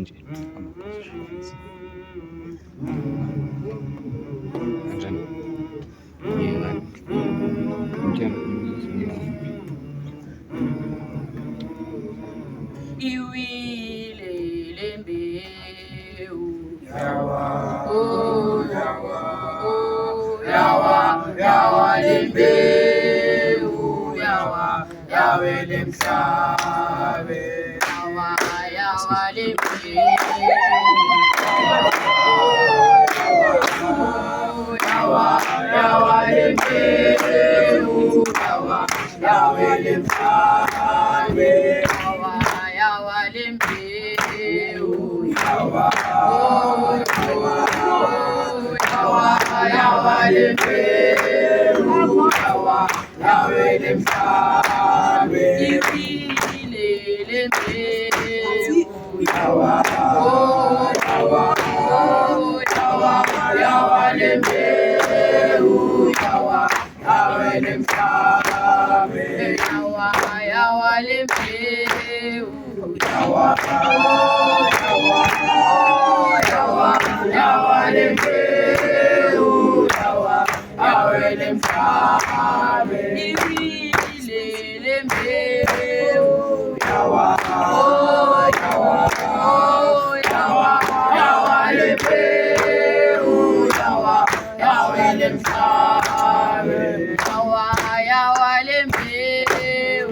tuchinje iwile lembeu yawa yawa yawa yawa lembeu yawe lemsabe yawa lembeu yawa lembeu yawe lemsabe yawa lembeu yawa lembeu yawe lemsabe iwile lembeu yawa lembeu yawe lemsabe yawa lembeu yawa lembeu yawe lemsabe iwile lembeu yawa lembeu yawe lemsabe yawa lembeu